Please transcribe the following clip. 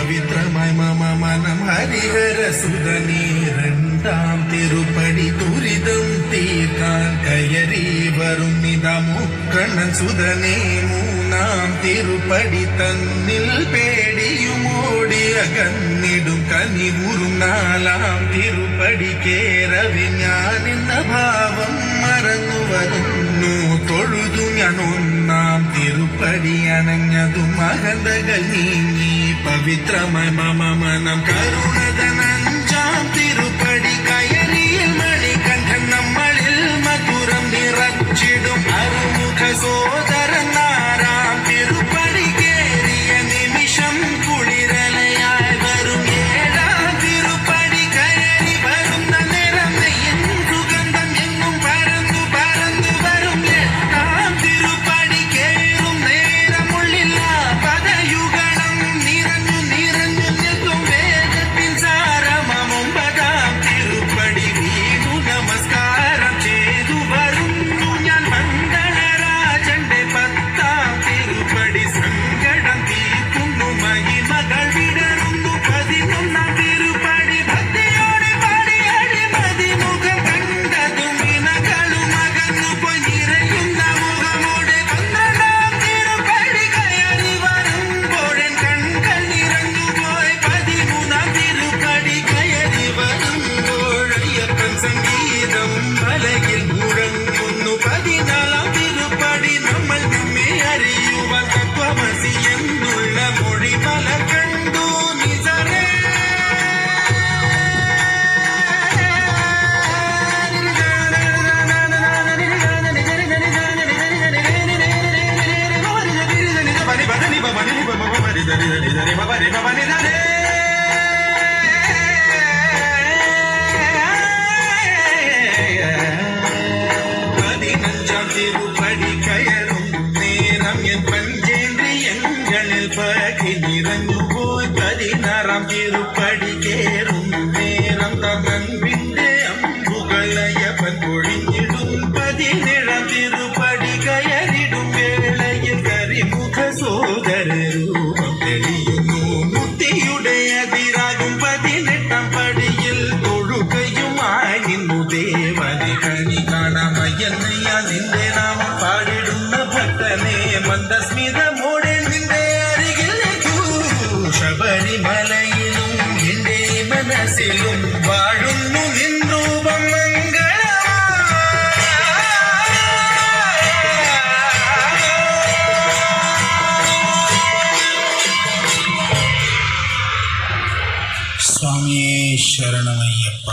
പവിത്രമായി മമ മനം ഹരിഹര സുതനേ രണ്ടാം തിരുപ്പടി ദുരിതം തീർക്കാൻ കയറി വരും നിതമുക്കണ്ണൻ സുതനേ മൂന്നാം തിരുപ്പടി തന്നിൽ പേടിയുമോടി അകന്നിടും കനിവുറും നാലാം തിരുപ്പടി കേരവി ഞാനെന്ന ഭാവം മറന്നു വരുന്നു തൊഴുതു ഞാൻ ഒന്നാം തിരുപ്പടി അണഞ്ഞതും അകന്തകൾ നീങ്ങി പവിത്രമായി മമ മനം കരുണതൻ അഞ്ചാം തിരുപ്പടി കയറിയിൽ മണികണ്ഠൻ നമ്മളിൽ മധുരം നിറച്ചിടും അറുമുഖ സോദരൻ ആറാം തിരുപ്പടി കേറിയ നിമിഷം കുളിരലയായി വരും ഏഴാം തിരുപ്പടി കയറി വരുന്ന നിറം നെയ്യും സുഗന്ധം എങ്ങും പരന്നു പരന്നു വരും എട്ടാം തിരുപ്പടി കേറും നേരമുള്ളില്ല പദയുഗണം നിറഞ്ഞു നിറഞ്ഞു നിൽക്കും വേദത്തിൻ സാരമം ഒമ്പതാം തിരുപ്പടി വീണു നമസ്കാരം ചെയ്തു വരുന്നു ഞാൻ മണ്ഡലരാജന്റെ പത്താം തിരുപ്പടി സങ്കടം തീർക്കുന്നു മഹിമകൾ വിടരുന്നു പതിനൊന്നാം തിരുപ്പടി ഭക്തിയോടെ പാടി അഴിമതി മുഖം കണ്ടതും വിനകളും അകന്നു പോയി നിറയുന്ന മുഖമോടെ പന്ത്രണ്ടാം തിരുപ്പടി കയറി വരുമ്പോഴൻ കൺകൾ നിറഞ്ഞു പോയി പതിമൂന്നാം തിരുപ്പടി കയറി വരുമ്പോഴയ്യപ്പൻ സംഗീതം മലയിൽ മുഴങ്ങുന്നു പതിനാലാം തിരുപ്പടി നമ്മൾ നമ്മെ അറിയുവാൻ തത്വമസി എന്നുള്ള മൊഴി പല കണ്ടു നിസരേ പതിനഞ്ചാം തിരുപ്പടി കയറും നേരം എൻ പഞ്ചേന്ദ്രിയങ്ങളിൽ പകി നിറഞ്ഞു പോയി പതിനാറാം തിരുപ്പടി കേറും നേരം തന്നൻപിന്റെ അമ്പുകളയപ്പൻ പൊഴിഞ്ഞിടും പതിനേഴാം തിരുപ്പടി കയറിടും വേളയിൽ കരിമുഖ സോദര രൂപം തെളിയുന്നു മുത്തിയുടെ അതിരാകും പതിനെട്ടാം പടിയിൽ തൊഴുകയുമായി നിന്നു ദേവനെ കണി കാണാമയ്യന്നയ്യ നിന്റെ നാമം പാടിടുന്ന ഭക്തനെ മന്ദസ്മിതമോടെ നിന്റെ അരികിലേക്കു ശബരിമലയിലും എന്റെ മനസ്സിലും വാഴുന്നു നിൻ രൂപം സ്വാമിയേ ശരണമയ്യപ്പ.